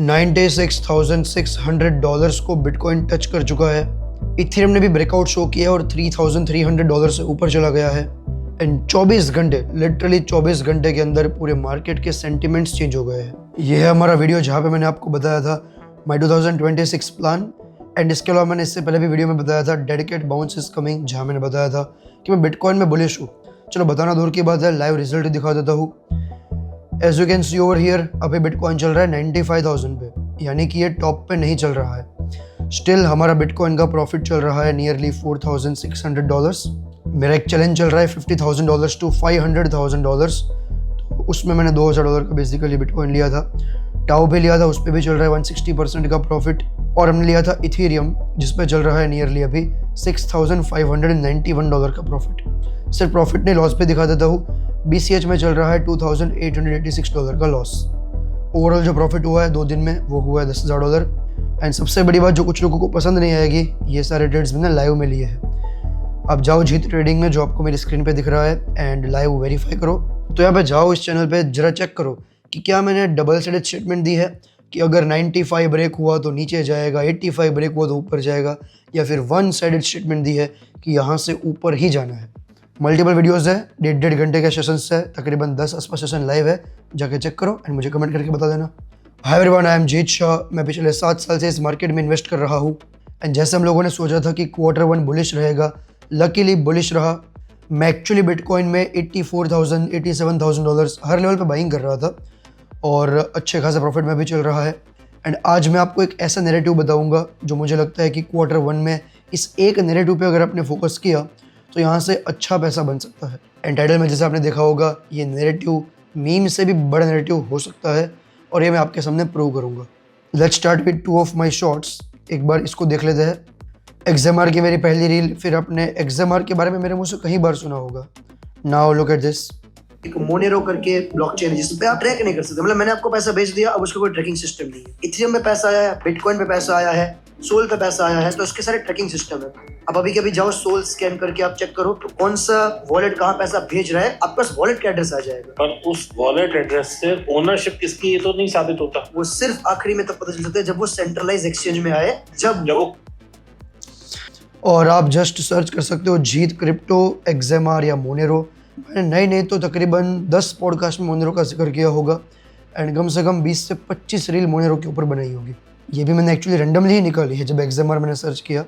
$96,600 को bitcoin touch कर चुका है। इथेरियम ने भी ब्रेकआउट शो किया और $3,300 से ऊपर चला गया है। एंड 24 घंटे, लिटरली 24 घंटे के अंदर पूरे मार्केट के सेंटिमेंट्स चेंज हो गए हैं। यह है हमारा वीडियो जहाँ पे मैंने आपको बताया था माई 2026 प्लान। एंड इसके अलावा मैंने इससे पहले भी वीडियो में बताया था डेडिकेट बाउंस इज कमिंग, जहाँ मैंने बताया था कि मैं बिटकॉइन में बुलिश हूँ। चलो बताना दूर की बात है, लाइव रिजल्ट दिखा देता हूँ। As you can see over here, अभी बिटकॉइन चल रहा है 95,000 पे, यानी कि ये टॉप पे नहीं चल रहा है। स्टिल हमारा बिटकॉइन का प्रॉफिट चल रहा है नियरली $4,600। मेरा एक चैलेंज चल रहा है $50,000 टू $500,000, तो उसमें मैंने $2,000 का बेसिकली बिटकॉइन लिया था। टाओ पे लिया था, उस पर भी चल रहा है 160% का प्रॉफिट। और हमने लिया था इथेरियम, जिस पे चल रहा है नियरली अभी $6,591 का प्रॉफिट। सिर्फ प्रॉफिट नहीं, लॉस पे दिखा देता हूँ। BCH में चल रहा है $2,886 का लॉस। ओवरऑल जो प्रॉफिट हुआ है 2 दिन में वो हुआ है $10,000। एंड सबसे बड़ी बात जो कुछ लोगों को पसंद नहीं आएगी, ये सारे ट्रेड्स मैंने लाइव में लिए हैं। आप जाओ जीत ट्रेडिंग में, जो आपको मेरी स्क्रीन पे दिख रहा है, एंड लाइव वेरीफाई करो। तो यहाँ पे जाओ, इस चैनल पे जरा चेक करो कि क्या मैंने डबल साइडेड स्टेटमेंट दी है कि अगर 95 ब्रेक हुआ तो नीचे जाएगा, 85 ब्रेक हुआ तो ऊपर जाएगा, या फिर वन साइडेड स्टेटमेंट दी है कि यहाँ से ऊपर ही जाना है। मल्टीपल वीडियोस है, 1.5 घंटे के सेशंस है, तकरीबन 10 आसपास सेशन लाइव है, जाके चेक करो एंड मुझे कमेंट करके बता देना। हाय एवरीवन, आई एम जीत शाह। मैं पिछले 7 साल से इस मार्केट में इन्वेस्ट कर रहा हूँ। एंड जैसे हम लोगों ने सोचा था कि Q1 बुलिश रहेगा, लकीली बुलिश रहा। मैं एक्चुअली बिटकॉइन में $84,000 $87,000 हर लेवल पे बाइंग कर रहा था और अच्छे खासे प्रॉफिट में भी चल रहा है। एंड आज मैं आपको एक ऐसा नैरेटिव बताऊंगा जो मुझे लगता है कि Q1 में इस एक नैरेटिव पे अगर आपने फोकस किया तो यहाँ से अच्छा पैसा बन सकता है। एंड टाइटल में जैसे आपने देखा होगा, ये नैरेटिव मीम से भी बड़ा नैरेटिव हो सकता है और ये मैं आपके सामने प्रूव करूँगा। Let's start with 2 of my shorts. एक बार इसको देख लेते हैं। XMR की मेरी पहली रील, फिर आपने XMR के बारे में मेरे मुंह से कई बार सुना होगा। Now look at this. एक मोनेरो करके ब्लॉकचेन है जिस पे आप ट्रैक नहीं कर सकते। मतलब मैंने आपको पैसा भेज दिया, अब उसका कोई ट्रैकिंग सिस्टम नहीं है। इथेरियम में पैसा आया है, बिटकॉइन पे पैसा आया है, सोल पे पैसा आया है, तो इसके सारे ट्रैकिंग सिस्टम है। अब अभी कभी जाओ सोल स्कैन करके आप चेक करो तो कौन सा वॉलेट कहाँ पैसा भेज रहा है, आपके पास वॉलेट का एड्रेस आ जाएगा। पर उस वॉलेट एड्रेस से ओनरशिप किसकी, ये तो नहीं साबित होता। वो सिर्फ आखिरी में तब पता चल सकता है जब वो सेंट्रलाइज एक्सचेंज में आए, जब वो। और आप जस्ट सर्च कर सकते हो जीत क्रिप्टो, XMR या मोनेरो। मैंने नहीं तो तकरीबन 10 पॉडकास्ट में मोनेरो का जिक्र किया होगा एंड कम से कम 20 से 25 रील मोनेरो के ऊपर बनाई होगी। ये भी मैंने एक्चुअली रैंडमली ही निकाली है जब XMR मैंने सर्च किया।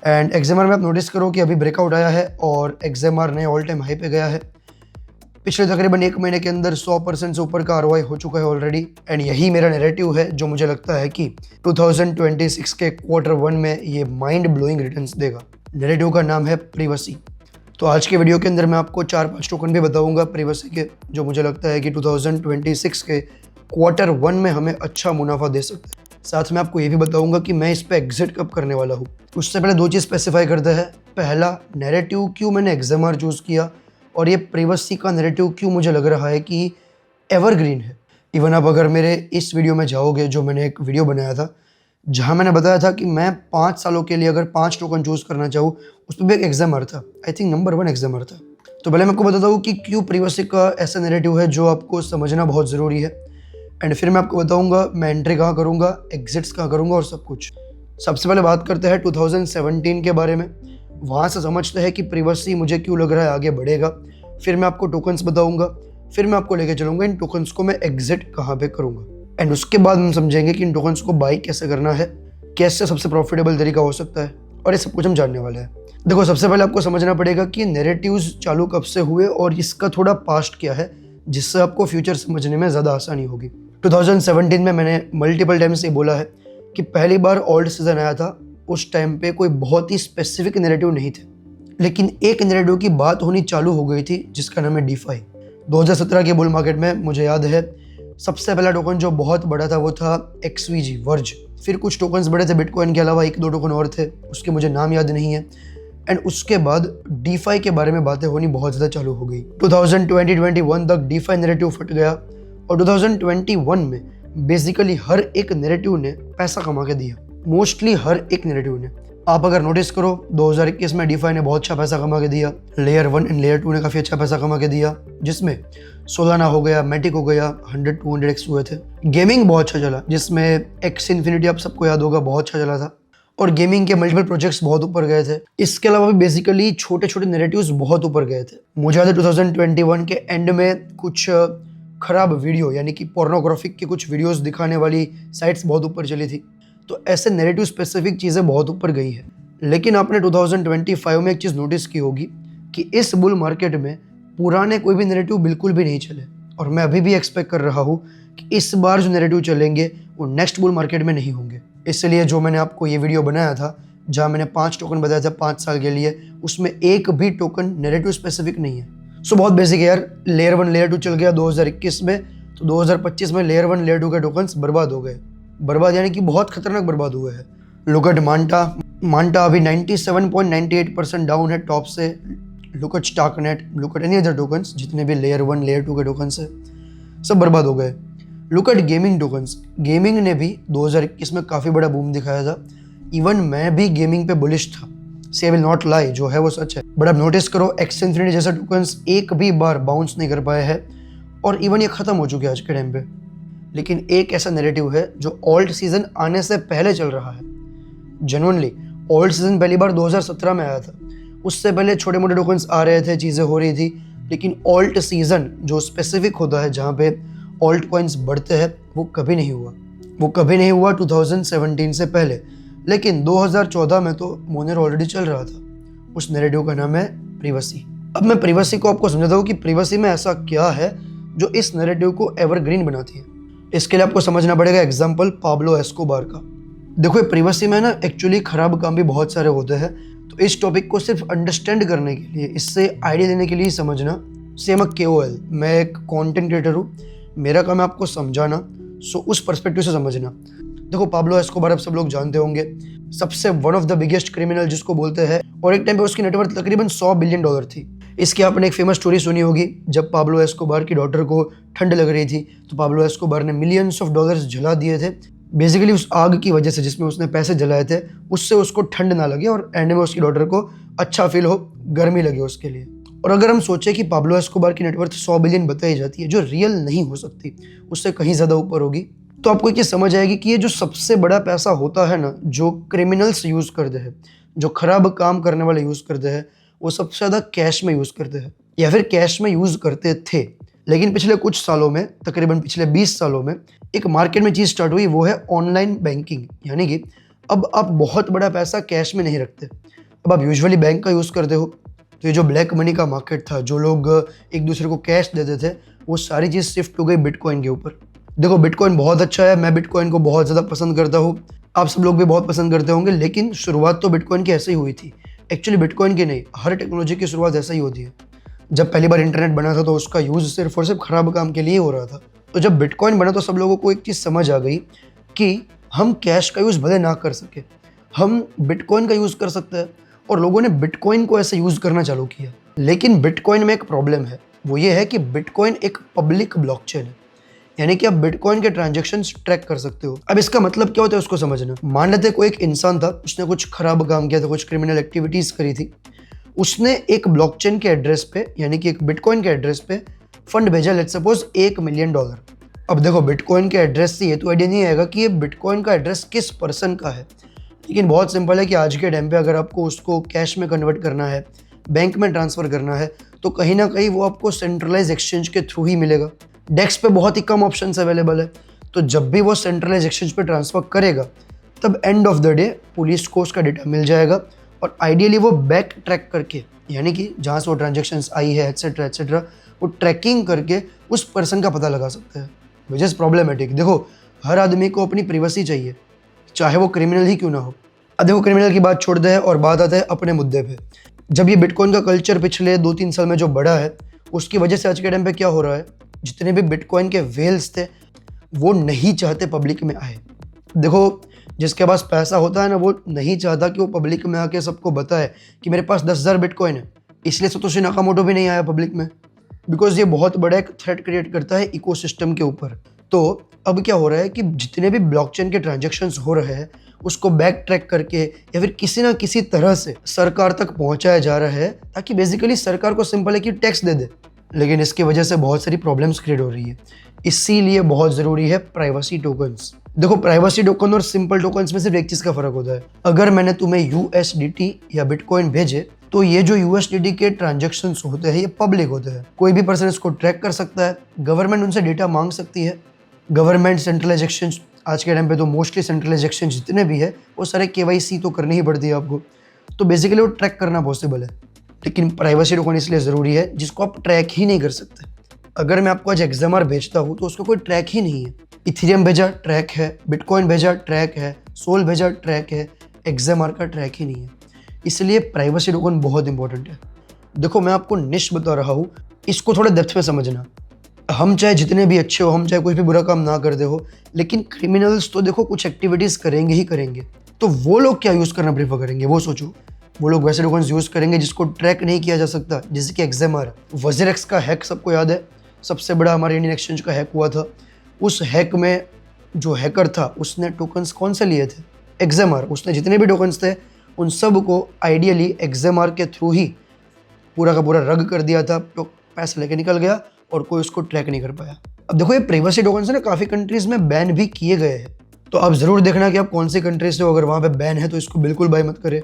एंड XMR में आप नोटिस करो कि अभी ब्रेकआउट आया है और XMR नए ऑल टाइम हाई पे गया है। पिछले तकरीबन 1 महीने के अंदर 100% से ऊपर का ROI हो चुका है ऑलरेडी। एंड यही मेरा नैरेटिव है जो मुझे लगता है कि 2026 के Q1 में ये माइंड ब्लोइंग रिटर्न्स देगा। नैरेटिव का नाम है प्रिवेसी। तो आज के वीडियो के अंदर मैं आपको 4-5 टोकन भी बताऊंगा प्रिवेसी के, जो मुझे लगता है कि 2026 के Q1 में हमें अच्छा मुनाफा दे सकता है। साथ में आपको ये भी बताऊंगा कि मैं इस पे एग्जिट कब करने वाला हूँ। उससे पहले 2 चीज़ स्पेसिफाई करते हैं। पहला, नैरेटिव क्यों मैंने XMR चूज़ किया, और ये प्रिवेसी का नैरेटिव क्यों मुझे लग रहा है कि एवरग्रीन है। इवन आप अगर मेरे इस वीडियो में जाओगे, जो मैंने एक वीडियो बनाया था जहाँ मैंने बताया था कि मैं 5 सालों के लिए अगर 5 टोकन चूज़ करना चाहूँ, उस पर भी एक XMR था। आई थिंक नंबर 1 XMR था। तो पहले मैं आपको बताता हूँ कि क्यों प्रिवेसी का ऐसा नैरेटिव है जो आपको समझना बहुत ज़रूरी है। एंड फिर मैं आपको बताऊँगा मैं एंट्री कहाँ करूँगा, एग्जिट्स कहाँ करूँगा और सब कुछ। सबसे पहले बात करते हैं 2017 के बारे में। वहाँ से समझते हैं कि प्रिवेसी मुझे क्यों लग रहा है आगे बढ़ेगा। फिर मैं आपको टोकन्स बताऊँगा, फिर मैं आपको लेके चलूँगा इन टोकन्स को मैं एग्जिट कहाँ पे करूँगा। एंड उसके बाद हम समझेंगे कि इन टोकन्स को बाई कैसे करना है, कैसे सबसे प्रॉफिटेबल तरीका हो सकता है, और ये सब कुछ हम जानने वाले हैं। देखो, सबसे पहले आपको समझना पड़ेगा कि नैरेटिव्स चालू कब से हुए और इसका थोड़ा पास्ट क्या है, जिससे आपको फ्यूचर समझने में ज़्यादा आसानी होगी। 2017 में मैंने मल्टीपल टाइम्स ये बोला है कि पहली बार ऑल्ट सीजन आया था। उस टाइम पे कोई बहुत ही स्पेसिफिक नैरेटिव नहीं थे, लेकिन एक नैरेटिव की बात होनी चालू हो गई थी जिसका नाम है DeFi। 2017 के बुल मार्केट में मुझे याद है सबसे पहला टोकन जो बहुत बड़ा था वो था XVG वर्ज। फिर कुछ टोकन्स बड़े थे बिटकॉइन के अलावा, 1-2 टोकन और थे, उसके मुझे नाम याद नहीं है। एंड उसके बाद DeFi के बारे में बातें होनी बहुत ज़्यादा चालू हो गई। 2020-21 तक DeFi नैरेटिव फट गया और 2021 में बेसिकली हर एक नैरेटिव ने पैसा कमा के दिया। मोस्टली हर एक नैरेटिव ने। आप अगर नोटिस करो 2021 में DeFi ने बहुत अच्छा पैसा कमा के दिया, लेयर 1 एंड लेयर 2 ने काफ़ी अच्छा पैसा कमा के दिया, जिसमें सोलाना हो गया, मैटिक हो गया, 100-200x हुए थे। गेमिंग बहुत अच्छा चला, जिसमें एक्स इन्फिनिटी आप सबको याद होगा, बहुत अच्छा चला था और गेमिंग के मल्टीपल प्रोजेक्ट्स बहुत ऊपर गए थे। इसके अलावा भी बेसिकली छोटे छोटे नैरेटिव्स बहुत ऊपर गए थे। मुझे याद है 2021 के एंड में कुछ खराब वीडियो यानी कि पोर्नोग्राफिक के कुछ वीडियोस दिखाने वाली साइट्स बहुत ऊपर चली थी, तो ऐसे नैरेटिव स्पेसिफिक चीज़ें बहुत ऊपर गई है। लेकिन आपने 2025 में एक चीज़ नोटिस की होगी कि इस बुल मार्केट में पुराने कोई भी नैरेटिव बिल्कुल भी नहीं चले, और मैं अभी भी एक्सपेक्ट कर रहा हूँ कि इस बार जो नैरेटिव चलेंगे वो नेक्स्ट बुल मार्केट में नहीं होंगे। इसलिए जो मैंने आपको ये वीडियो बनाया था, जहाँ मैंने 5 टोकन बताया था 5 साल के लिए, उसमें एक भी टोकन नैरेटिव स्पेसिफिक नहीं है। सो बहुत बेसिक है यार। लेयर 1 लेयर 2 चल गया 2021 में, तो 2025 में लेयर 1 लेयर 2 के टोकन्स बर्बाद हो गए। बर्बाद यानी कि बहुत खतरनाक बर्बाद हुए हैं। लुक एट मांटा अभी 97.98% डाउन है टॉप से। Look at Starknet, look at any other tokens, जितने भी लेयर 1 लेयर 2 के टोकन्स है सब बर्बाद हो गए। Look at gaming tokens, gaming ने भी 2021 में काफ़ी बड़ा बूम दिखाया था। इवन मैं भी गेमिंग पे बुलिश था, से विल नॉट लाई, जो है वो सच है। बट अब नोटिस करो एक्स इन्फिनिटी जैसे टोकन्स एक भी बार बाउंस नहीं कर पाए हैं, और इवन ये खत्म हो चुके हैं आज के टाइम पे। लेकिन एक ऐसा नैरेटिव है जो ओल्ड सीजन आने से पहले चल रहा है। जेन्युइनली ओल्ड सीजन पहली बार 2017 में आया था, उससे पहले छोटे मोटे टोकन्स आ रहे थे, चीज़ें हो रही थी, लेकिन ओल्ड सीजन जो स्पेसिफिक होता है जहाँ पे ओल्ड कॉइन्स बढ़ते हैं, वो कभी नहीं हुआ। वो कभी नहीं हुआ 2017 से पहले। लेकिन 2014 में तो मोनेरो ऑलरेडी चल रहा था। उस नैरेटिव का नाम है प्रिवेसी। अब मैं प्रिवेसी को आपको समझाता हूँ कि प्रिवेसी में ऐसा क्या है जो इस नैरेटिव को एवरग्रीन बनाती है। इसके लिए आपको समझना पड़ेगा एग्जाम्पल पाब्लो एस्कोबार का। देखो प्रिवेसी में ना एक्चुअली खराब काम भी बहुत सारे होते हैं, तो इस टॉपिक को सिर्फ अंडरस्टैंड करने के लिए, इससे आइडिया देने के लिए समझना। सेम KOL, मैं एक कंटेंट क्रिएटर हूँ, मेरा काम है आपको समझाना, सो उस पर्सपेक्टिव से समझना। देखो पाब्लो एस्कोबार आप सब लोग जानते होंगे, सबसे one of the biggest criminal जिसको बोलते हैं, और एक टाइम पे उसकी नेटवर्थ तकरीबन $100 बिलियन थी। इसकी आपने एक फेमस स्टोरी सुनी होगी, जब पाब्लो एस्कोबार की डॉटर को ठंड लग रही थी तो पाब्लो एस्कोबार ने मिलियंस ऑफ डॉलर्स जला दिए थे, बेसिकली उस आग की वजह से जिसमें उसने पैसे जलाए थे, उससे उसको ठंड ना लगे और एंड में उसकी डॉटर को अच्छा फील हो, गर्मी लगे उसके लिए। और अगर हम सोचें कि पाब्लो एस्कोबार की नेटवर्थ 100 बिलियन बताई जाती है, जो रियल नहीं हो सकती, उससे कहीं ज़्यादा ऊपर होगी, तो आपको ये समझ आएगी कि ये जो सबसे बड़ा पैसा होता है ना, जो क्रिमिनल्स यूज़ करते हैं, जो खराब काम करने वाले यूज़ करते हैं, वो सबसे ज़्यादा कैश में यूज़ करते हैं, या फिर कैश में यूज़ करते थे। लेकिन पिछले कुछ सालों में, तकरीबन पिछले 20 सालों में एक मार्केट में चीज़ स्टार्ट हुई, वो है ऑनलाइन बैंकिंग। यानी कि अब आप बहुत बड़ा पैसा कैश में नहीं रखते, अब आप यूजुअली बैंक का यूज़ करते हो। तो ये जो ब्लैक मनी का मार्केट था, जो लोग एक दूसरे को कैश देते थे, वो सारी चीज़ शिफ्ट हो गई बिटकॉइन के ऊपर। देखो बिटकॉइन बहुत अच्छा है, मैं बिटकॉइन को बहुत ज़्यादा पसंद करता हूँ, आप सब लोग भी बहुत पसंद करते होंगे। लेकिन शुरुआत तो बिटकॉइन की ऐसे ही हुई थी। एक्चुअली बिटकॉइन की नहीं, हर टेक्नोलॉजी की शुरुआत ऐसा ही होती है। जब पहली बार इंटरनेट बना था तो उसका यूज़ सिर्फ और सिर्फ खराब काम के लिए हो रहा था। तो जब बिटकॉइन बना तो सब लोगों को एक चीज़ समझ आ गई कि हम कैश का यूज़ भले ना कर सके, हम बिटकॉइन का यूज़ कर सकते हैं, और लोगों ने बिटकॉइन को ऐसे यूज़ करना चालू किया। लेकिन बिटकॉइन में एक प्रॉब्लम है, वो ये है कि बिटकॉइन एक पब्लिक ब्लॉकचेन है, यानी कि आप बिटकॉइन के ट्रांजैक्शंस ट्रैक कर सकते हो। अब इसका मतलब क्या होता है उसको समझना। मान लेते कोई एक इंसान था, उसने कुछ खराब काम किया था, कुछ क्रिमिनल एक्टिविटीज़ करी थी, उसने एक ब्लॉकचेन के एड्रेस पे, यानी कि एक बिटकॉइन के एड्रेस पे फंड भेजा, लेट्स सपोज $1 मिलियन। अब देखो बिटकॉइन के एड्रेस से ये तो आइडिया नहीं आएगा कि ये बिटकॉइन का एड्रेस किस पर्सन का है, लेकिन बहुत सिंपल है कि आज के टाइम पे अगर आपको उसको कैश में कन्वर्ट करना है, बैंक में ट्रांसफ़र करना है, तो कहीं ना कहीं वो आपको सेंट्रलाइज एक्सचेंज के थ्रू ही मिलेगा। डेक्स पे बहुत ही कम ऑप्शंस अवेलेबल है, तो जब भी वो सेंट्रलाइज एक्सचेंज पे ट्रांसफ़र करेगा, तब end of the day police को उसका डेटा मिल जाएगा, और आइडियली वो बैक ट्रैक करके, यानी कि जहाँ से वो ट्रांजेक्शन्स आई है एट्सेट्रा एट्सेट्रा, वो ट्रैकिंग करके उस पर्सन का पता लगा सकते हैं, विच इज़ प्रॉब्लमेटिक। देखो हर आदमी को अपनी प्राइवेसी चाहिए, चाहे वो क्रिमिनल ही क्यों ना हो। अब देखो क्रिमिनल की बात छोड़ दे हैं और बात आता है अपने मुद्दे पे। जब ये बिटकॉइन का कल्चर पिछले 2-3 साल में जो बढ़ा है, उसकी वजह से आज के टाइम पे क्या हो रहा है, जितने भी बिटकॉइन के वेल्स थे वो नहीं चाहते पब्लिक में आए। देखो जिसके पास पैसा होता है ना, वो नहीं चाहता कि वो पब्लिक में आके सबको बताए कि मेरे पास 10,000 बिटकॉइन है। इसलिए सतोशी नाकामोटो भी नहीं आया पब्लिक में, बिकॉज ये बहुत बड़ा एक थ्रेट क्रिएट करता है इकोसिस्टम के ऊपर। तो अब क्या हो रहा है कि जितने भी ब्लॉकचेन के ट्रांजैक्शंस हो रहे हैं, उसको बैक ट्रैक करके या फिर किसी ना किसी तरह से सरकार तक पहुंचाया जा रहा है, ताकि बेसिकली सरकार को सिंपल है कि टैक्स दे दे। लेकिन इसकी वजह से बहुत सारी प्रॉब्लम्स क्रिएट हो रही है। इसीलिए बहुत ज़रूरी है प्राइवेसी टोकन्स। देखो, प्राइवेसी टोकन और सिंपल टोकन्स में सिर्फ एक चीज़ का फ़र्क होता है। अगर मैंने तुम्हें USDT या बिटकॉइन भेजे तो ये जो USDT के ट्रांजैक्शंस होते हैं ये पब्लिक होते हैं, कोई भी पर्सन इसको ट्रैक कर सकता है, गवर्नमेंट उनसे डेटा मांग सकती है। गवर्नमेंट सेंट्रलाइज एक्सचेंज, आज के टाइम पे तो मोस्टली सेंट्रलाइज एक्सचेंज जितने भी है वो सारे KYC तो करनी ही पड़ती है आपको, तो बेसिकली वो ट्रैक करना पॉसिबल है। लेकिन प्राइवेसी टोकन इसलिए ज़रूरी है जिसको आप ट्रैक ही नहीं कर सकते। अगर मैं आपको आज XMR भेजता हूँ तो उसका कोई ट्रैक ही नहीं है। इथेरियम भेजा ट्रैक है, बिटकॉइन भेजा ट्रैक है, सोल भेजा ट्रैक है, XMR का ट्रैक ही नहीं है। इसलिए प्राइवेसी टोकन बहुत इंपॉर्टेंट है। देखो, मैं आपको निश बता रहा हूँ, इसको थोड़ा डेप्थ में समझना। हम चाहे जितने भी अच्छे हो, हम चाहे कोई भी बुरा काम ना करते हो, लेकिन क्रिमिनल्स तो देखो कुछ एक्टिविटीज़ करेंगे ही करेंगे। तो वो लोग क्या यूज़ करना प्रेफर करेंगे वो सोचो। वो लोग वैसे टोकन्स यूज़ करेंगे जिसको ट्रैक नहीं किया जा सकता, जैसे कि XMR। WazirX का हैक सबको याद है, सबसे बड़ा हमारे इंडियन एक्सचेंज का हैक हुआ था। उस हैक में जो हैकर था उसने टोकन्स कौन से लिए थे? XMR। उसने जितने भी टोकन्स थे उन सब को आइडियली XMR के थ्रू ही पूरा का पूरा रग कर दिया था, तो पैसा लेके निकल गया और कोई उसको ट्रैक नहीं कर पाया। अब देखो, ये प्राइवेसी टोकन्स ना काफ़ी कंट्रीज़ में बैन भी किए गए हैं, तो आप ज़रूर देखना कि आप कौन सी कंट्री से हो। अगर वहाँ पे बैन है तो इसको बिल्कुल बाय मत करें।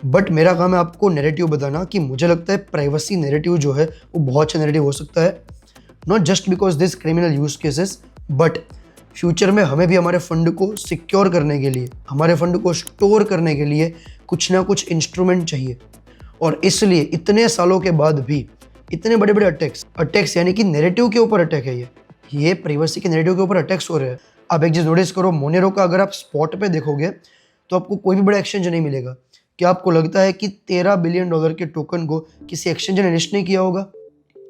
बट मेरा काम है आपको नैरेटिव बताना कि मुझे लगता है प्राइवेसी नैरेटिव जो है वो बहुत अच्छा नैरेटिव हो सकता है। Not just because this criminal use cases, but future में हमें भी हमारे फंड को सिक्योर करने के लिए, हमारे फंड को स्टोर करने के लिए कुछ ना कुछ इंस्ट्रूमेंट चाहिए। और इसलिए इतने सालों के बाद भी इतने बड़े बड़े अटैक्स यानी कि नैरेटिव के ऊपर अटैक है, ये प्राइवेसी के नैरेटिव के ऊपर अटैक्स हो रहे हैं। आप एक चीज़ नोटिस करो, मोनेरो का अगर आप स्पॉट पे देखोगे तो आपको कोई भी बड़ा एक्सचेंज नहीं मिलेगा। क्या आपको लगता है कि $13 बिलियन के टोकन को किसी एक्सचेंज ने लिस्ट नहीं किया होगा?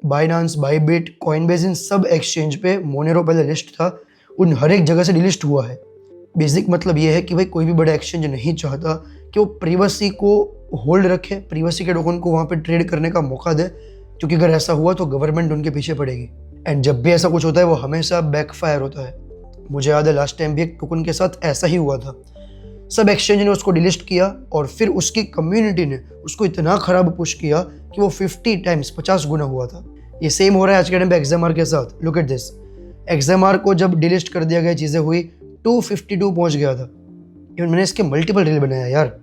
बाइनांस, बाइबिट, कॉइनबेस, इन सब एक्सचेंज पे मोनेरो पहले लिस्ट था, उन हर एक जगह से डिलिस्ट हुआ है। बेसिक मतलब ये है कि भाई कोई भी बड़ा एक्सचेंज नहीं चाहता कि वो प्राइवेसी को होल्ड रखे, प्राइवेसी के टोकन को वहाँ पे ट्रेड करने का मौका दे, क्योंकि अगर ऐसा हुआ तो गवर्नमेंट उनके पीछे पड़ेगी। एंड जब भी ऐसा कुछ होता है वो हमेशा बैकफायर होता है। मुझे याद है लास्ट टाइम भी एक टोकन के साथ ऐसा ही हुआ था। सब एक्सचेंज ने उसको डिलिस्ट किया और फिर उसकी कम्युनिटी ने उसको इतना खराब पुश किया कि वो 50 गुना हुआ था। ये सेम हो रहा है आज के टाइम पे XMR के साथ। लुक एट दिस, XMR को जब डिलिस्ट कर दिया गया, चीज़ें हुई, 252 पहुंच गया था। इवन मैंने इसके मल्टीपल रील बनाया यार,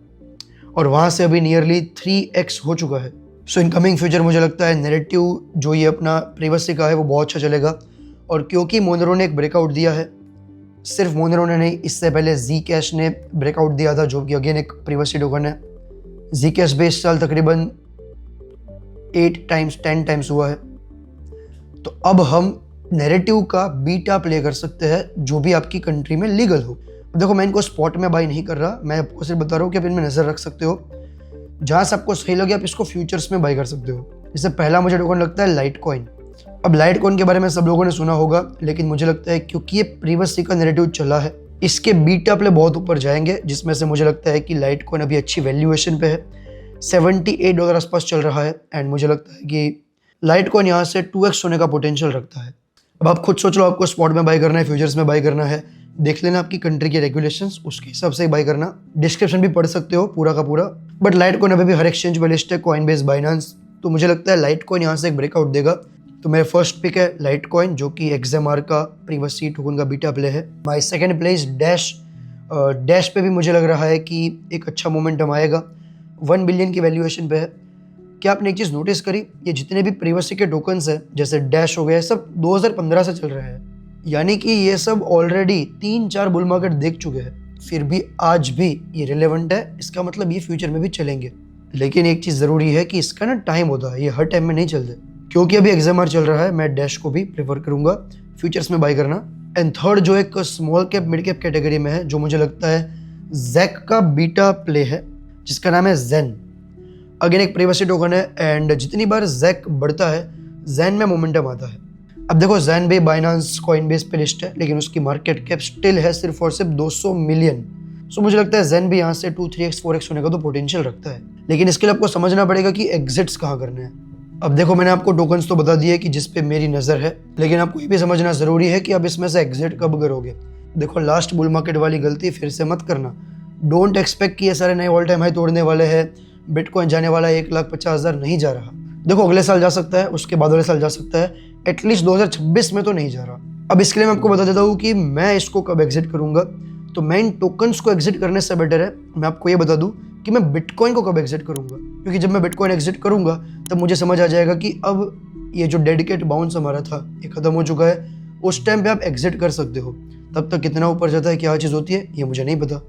और वहाँ से अभी नियरली 3x हो चुका है। सो इन कमिंग फ्यूचर मुझे लगता है नैरेटिव जो ये अपना प्राइवेसी का है वो बहुत अच्छा चलेगा। और क्योंकि मोनेरो ने एक ब्रेकआउट दिया है, सिर्फ मोनेरो ने नहीं, इससे पहले Zcash ने ब्रेकआउट दिया था, जो कि अगेन एक प्राइवेसी टोकन है। Zcash भी इस साल तकरीबन 8 टाइम्स 10 टाइम्स हुआ है। तो अब हम नैरेटिव का बीटा प्ले कर सकते हैं जो भी आपकी कंट्री में लीगल हो। देखो, मैं इनको स्पॉट में बाई नहीं कर रहा, मैं आपको सिर्फ बता रहा हूँ कि आप इनमें नज़र रख सकते हो। जहाँ से आपको सही लगे आप इसको फ्यूचर्स में बाई कर सकते हो। इससे पहला मुझे टोकन लगता है लाइटकॉइन। अब लाइटकॉइन के बारे में सब लोगों ने सुना होगा, लेकिन मुझे लगता है क्योंकि ये प्राइवेसी का नैरेटिव चला है, इसके बीटा प्ले बहुत ऊपर जाएंगे, जिसमें से मुझे लगता है कि लाइटकॉइन अभी अच्छी वैल्यूएशन पे है, $78 आसपास चल रहा है। एंड मुझे लगता है कि लाइटकॉइन यहाँ से 2x होने का पोटेंशियल रखता है। अब आप खुद सोच लो, आपको स्पॉट में बाई करना है, फ्यूचर्स में बाई करना है, देख लेना आपकी कंट्री के रेगुलेशंस, उसके हिसाब से ही बाई करना। डिस्क्रिप्शन भी पढ़ सकते हो पूरा का पूरा। बट लाइटकॉइन अभी भी हर एक्सचेंज में लिस्ट है, कॉइनबेस, बाइनांस, तो मुझे लगता है लाइटकॉइन यहाँ से एक ब्रेकआउट देगा। तो मेरा फर्स्ट पिक है लाइटकॉइन, जो कि XMR का प्राइवेसी टोकन का बीटा प्ले है। My second play is dash. Dash पे भी मुझे लग रहा है कि एक अच्छा मोमेंटम आएगा, 1 बिलियन की वैल्यूएशन पे है। क्या आपने एक चीज़ नोटिस करी, ये जितने भी प्राइवेसी के टोकन्स हैं जैसे डैश हो गए, सब 2015 से चल रहे हैं, यानी कि ये सब ऑलरेडी 3-4 बुल मार्केट देख चुके हैं, फिर भी आज भी ये रिलेवेंट है। इसका मतलब ये फ्यूचर में भी चलेंगे। लेकिन एक चीज़ ज़रूरी है कि इसका ना टाइम होता है, ये हर टाइम में नहीं चलते। क्योंकि अभी XMR चल रहा है, मैं डैश को भी प्रेफर करूंगा फ्यूचर्स में बाई करना। एंड थर्ड जो एक small cap mid cap category में है, जो मुझे लगता है जैक का बीटा प्ले है, जिसका नाम है ज़ेन। अगेन एक प्राइवेसी टोकन है, एंड जितनी बार जैक बढ़ता है ज़ेन में मोमेंटम आता है। अब देखो, ज़ेन भी बाइनांस, कॉइनबेस पे लिस्ट है, लेकिन उसकी मार्केट कैप स्टिल है सिर्फ और सिर्फ 200 मिलियन। सो मुझे लगता है ज़ेन भी यहाँ से 2, 3x 4x होने का तो पोटेंशियल रखता है। लेकिन इसके लिए आपको समझना पड़ेगा कि एग्जिट्स कहाँ करने हैं। अब देखो, मैंने आपको टोकन्स तो बता दिए कि जिस पे मेरी नज़र है, लेकिन आपको ये भी समझना ज़रूरी है कि आप इसमें से एग्जिट कब करोगे। देखो, लास्ट बुल मार्केट वाली गलती फिर से मत करना। डोंट एक्सपेक्ट कि ये सारे नए ऑल टाइम हाई तोड़ने वाले हैं, बिटकॉइन जाने वाला है 1,50,000 नहीं जा रहा। देखो अगले साल जा सकता है, उसके बाद वाले साल जा सकता है, एटलीस्ट 2026 में तो नहीं जा रहा। अब इसके लिए मैं आपको बता देता हूँ कि मैं इसको कब एग्जिट करूंगा। तो मैं इन टोकन्स को एग्जिट करने से बेटर है मैं आपको ये बता दूं कि मैं बिटकॉइन को कब एग्जिट करूंगा, क्योंकि जब मैं बिटकॉइन एग्जिट करूंगा तब मुझे समझ आ जाएगा कि अब ये जो डेडिकेट बाउंस हमारा था ये खत्म हो चुका है। उस टाइम पे आप एग्जिट कर सकते हो, तब तक कितना ऊपर जाता है क्या चीज़ होती है ये मुझे नहीं पता।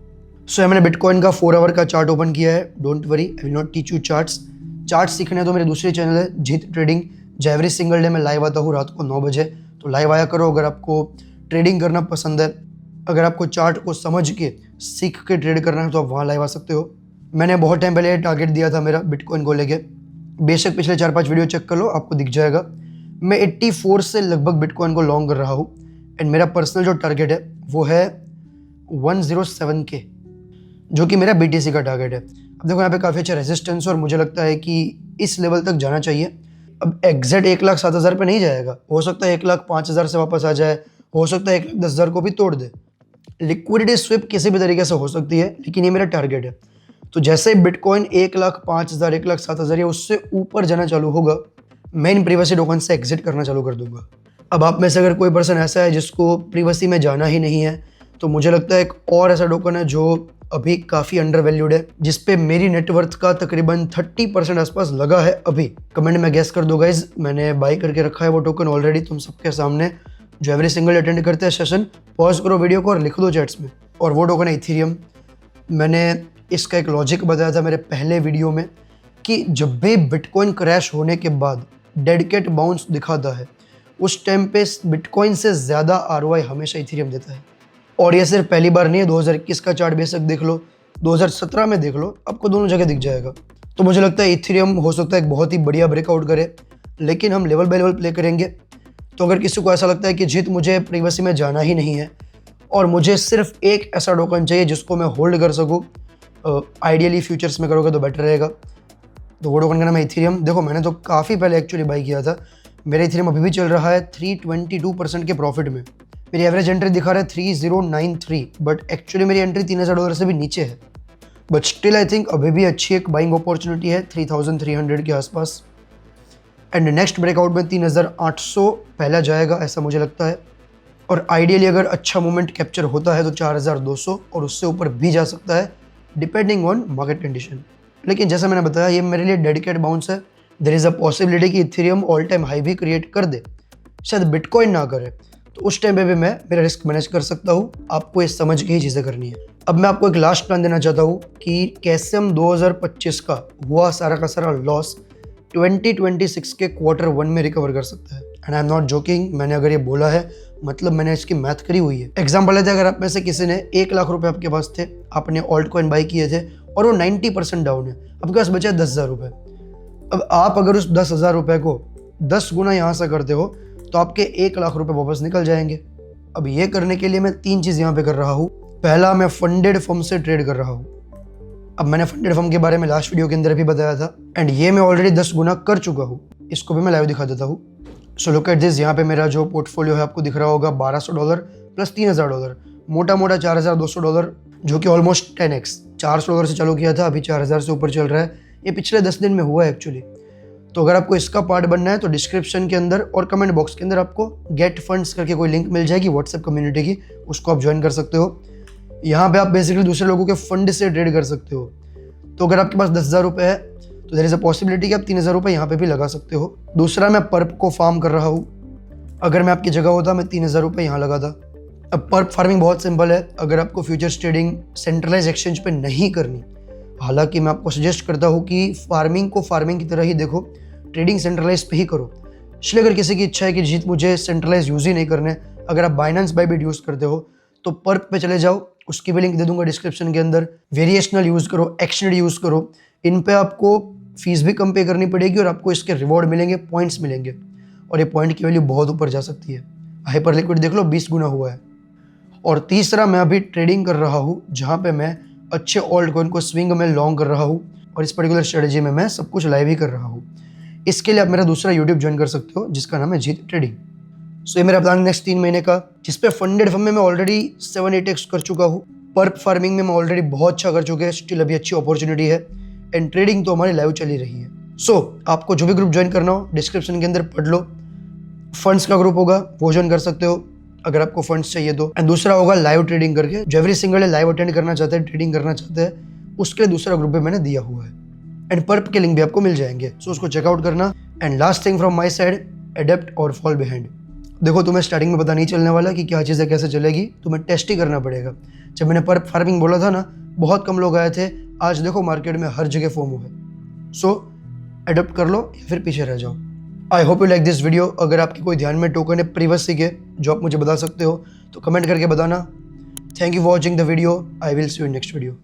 सो मैंने बिटकॉइन का 4 आवर का चार्ट ओपन किया है। Don't worry, I will not teach you charts सीखने तो मेरे दूसरे चैनल है जीत ट्रेडिंग, जो एवरी सिंगल डे में लाइव आता हूँ रात को 9 बजे। तो लाइव आया करो अगर आपको ट्रेडिंग करना पसंद है। अगर आपको चार्ट को समझ के सीख के ट्रेड करना है तो आप वहाँ लाइव आ सकते हो। मैंने बहुत टाइम पहले टारगेट दिया था मेरा बिटकॉइन को लेके, बेशक पिछले 4-5 वीडियो चेक कर लो आपको दिख जाएगा। मैं 84 से लगभग बिटकॉइन को लॉन्ग कर रहा हूँ एंड मेरा पर्सनल जो टारगेट है वो है 107K, जो कि मेरा BTC का टारगेट है। अब देखो यहाँ पे काफ़ी अच्छा रेजिस्टेंस और मुझे लगता है कि इस लेवल तक जाना चाहिए। अब एग्जैक्ट 1,07,000 पे नहीं जाएगा, हो सकता है 1,05,000 से वापस आ जाए, हो सकता है 1,10,000 को भी तोड़ दे। लिक्विडिटी स्विप किसी भी तरीके से हो सकती है, लेकिन ये मेरा टारगेट है। तो जैसे बिटकॉइन 1,05,000 1,07,000 या उससे ऊपर जाना चालू होगा, मैं इन प्रीवियसी टोकन से एग्जिट करना चालू कर दूंगा। अब आप में से अगर कोई पर्सन ऐसा है जिसको प्रीवियसी में जाना ही नहीं है, तो मुझे लगता है एक और ऐसा टोकन है जो अभी काफ़ी अंडर वैल्यूड है, जिसपे मेरी नेटवर्थ का तकरीबन 30% आसपास लगा है। अभी कमेंट में गैस कर दो गाइज, मैंने बाई करके रखा है वो टोकन ऑलरेडी तुम सबके सामने, जो एवरी सिंगल अटेंड करते हैं सेशन। पॉज करो वीडियो को और लिख दो चैट्स में। और वो टोकन है इथेरियम। मैंने इसका एक लॉजिक बताया था मेरे पहले वीडियो में कि जब भी बिटकॉइन क्रैश होने के बाद डेडिकेट बाउंस दिखाता है, उस टाइम पे बिटकॉइन से ज़्यादा ROI हमेशा इथेरियम देता है। और ये सिर्फ पहली बार नहीं है, 2021 का चार्ट बेशक देख लो, 2017 में देख लो, आपको दोनों जगह दिख जाएगा। तो मुझे लगता है इथेरियम हो सकता है एक बहुत ही बढ़िया ब्रेकआउट करे, लेकिन हम लेवल बाय लेवल प्ले करेंगे। तो अगर किसी को ऐसा लगता है कि जीत मुझे प्रीवियसी में जाना ही नहीं है और मुझे सिर्फ एक ऐसा टोकन चाहिए जिसको मैं होल्ड कर सकूँ, आइडियली फ्यूचर्स में करोगे तो बेटर रहेगा, तो वो टोकन का नाम है इथेरियम। देखो मैंने तो काफ़ी पहले एक्चुअली बाई किया था। मेरा इथेरियम अभी भी चल रहा है 322% के प्रॉफिट में। मेरी एवरेज एंट्री दिखा रहा है 3093, बट एक्चुअली मेरी एंट्री $3,000 से भी नीचे है। बट स्टिल आई थिंक अभी भी अच्छी एक बाइंग अपॉर्चुनिटी है 3,300 के आसपास। एंड नेक्स्ट ब्रेकआउट में 3,800 पहला जाएगा ऐसा मुझे लगता है। और आइडियली अगर अच्छा मोमेंट कैप्चर होता है तो 4,200 और उससे ऊपर भी जा सकता है डिपेंडिंग ऑन मार्केट कंडीशन। लेकिन जैसा मैंने बताया ये मेरे लिए डेडिकेट बाउंस है। देयर इज़ अ पॉसिबिलिटी कि इथेरियम ऑल टाइम हाई भी क्रिएट कर दे, शायद बिटकॉइन ना करे, तो उस टाइम पे भी मैं मेरा रिस्क मैनेज कर सकता हूँ। आपको ये समझ के ही चीज़ें करनी है। अब मैं आपको एक लास्ट प्लान देना चाहता हूँ कि कैसे हम 2025 का हुआ सारा का सारा लॉस 2026 के Q1 में रिकवर कर सकते हैं। And I am not joking, मैंने अगर ये बोला है मतलब मैंने इसकी मैथ करी हुई है। एग्जाम्पल लेते हैं, अगर आप में से किसी ने 1,00,000 रुपये आपके पास थे, आपने ऑल्ट कॉइन बाई किए थे और वो 90% डाउन है, आपके पास बचा 10,000 रुपये। अब आप अगर उस 10,000 रुपये को 10 गुना यहाँ से करते हो तो आपके 1,00,000 रुपये वापस निकल जाएंगे। अब ये करने के लिए मैं 3 चीज़ यहाँ पे कर रहा हूँ। पहला, मैं फंडेड फर्म से ट्रेड कर रहा हूँ। अब मैंने फंडेड फर्म के बारे में लास्ट वीडियो के अंदर भी बताया था एंड ये मैं ऑलरेडी 10 गुना कर चुका हूँ। इसको भी मैं लाइव दिखा देता हूँ। सो लुक एट दिस, यहाँ पे मेरा जो पोर्टफोलियो है आपको दिख रहा होगा $1,200 प्लस $3,000, मोटा मोटा $4,200, जो कि ऑलमोस्ट 10x। $400 से चालू किया था, अभी 4,000 से ऊपर चल रहा है। ये पिछले 10 दिन में हुआ है एक्चुअली। तो अगर आपको इसका पार्ट बनना है तो डिस्क्रिप्शन के अंदर और कमेंट बॉक्स के अंदर आपको गेट फंड्स करके कोई लिंक मिल जाएगी व्हाट्सएप कम्युनिटी की, उसको आप ज्वाइन कर सकते हो। यहाँ पे आप बेसिकली दूसरे लोगों के फंड से ट्रेड कर सकते हो। तो अगर आपके पास 10,000 रुपये है तो देयर इज़ अ पॉसिबिलिटी कि आप 3,000 रुपये यहाँ पे भी लगा सकते हो। दूसरा, मैं पर्प को फार्म कर रहा हूँ। अगर मैं आपकी जगह होता मैं 3,000 रुपये यहाँ लगाता। अब पर्प फार्मिंग बहुत सिंपल है। अगर आपको फ्यूचर्स ट्रेडिंग सेंट्रलाइज एक्सचेंज पे नहीं करनी, हालांकि मैं आपको सजेस्ट करता हूँ कि फार्मिंग को फार्मिंग की तरह ही देखो, ट्रेडिंग सेंट्रलाइज पे ही करो। इसलिए अगर किसी की इच्छा है कि जीत मुझे सेंट्रलाइज यूज़ ही नहीं करने, अगर आप बाइनेंस बाइबिट यूज़ करते हो तो पर्प पे चले जाओ, उसकी भी लिंक दे दूंगा डिस्क्रिप्शन के अंदर। वेरिएशनल यूज़ करो, एक्सचेंज यूज़ करो। इन पे आपको फीस भी कम पे करनी पड़ेगी और आपको इसके रिवॉर्ड मिलेंगे, पॉइंट्स मिलेंगे, और ये पॉइंट की वैल्यू बहुत ऊपर जा सकती है। हाइपर लिक्विड देख लो 20 गुना हुआ है। और तीसरा, मैं अभी ट्रेडिंग कर रहा हूँ जहाँ पे मैं अच्छे ऑल्ट कॉइन को स्विंग में लॉन्ग कर रहा हूँ, और इस पर्टिकुलर स्ट्रेटेजी में मैं सब कुछ लाइव ही कर रहा हूँ। इसके लिए आप मेरा दूसरा यूट्यूब ज्वाइन कर सकते हो जिसका नाम है जीत ट्रेडिंग। सो ये मेरा प्लान नेक्स्ट 3 महीने का, जिस पे फंडेड फर्म में मैं ऑलरेडी 7-8x कर चुका हूँ। पर्प फार्मिंग में हम ऑलरेडी बहुत अच्छा कर चुके हैं, स्टिल अभी अच्छी अपॉर्चुनिटी है एंड ट्रेडिंग तो हमारी लाइव चली रही है। सो आपको जो भी ग्रुप ज्वाइन करना हो डिस्क्रिप्शन के अंदर पढ़ लो, फंड्स का ग्रुप होगा वो ज्वाइन कर सकते हो अगर आपको फंड्स चाहिए तो। एंड दूसरा होगा लाइव ट्रेडिंग करके, जो every single day live attend करना चाहते हैं, ट्रेडिंग करना चाहते हैं, उसके लिए दूसरा ग्रुप भी मैंने दिया हुआ है एंड पर्प के लिंक भी आपको मिल जाएंगे, सो उसको चेकआउट करना। And last thing from my side, adapt और फॉल बिहाइंड। देखो तुम्हें स्टार्टिंग में पता नहीं चलने वाला कि क्या चीज़ें कैसे चलेगी, तुम्हें टेस्ट ही करना पड़ेगा। जब मैंने पर्प फार्मिंग बोला था ना, बहुत कम लोग आए थे, आज देखो मार्केट में हर जगह फोमो है। सो एडप्ट कर लो या फिर पीछे रह जाओ। I hope you like this video. अगर आपके कोई ध्यान में टोकन है प्रीवियस के जो आप मुझे बता सकते हो तो कमेंट करके बताना। Thank you for watching the video. I will see you in next video.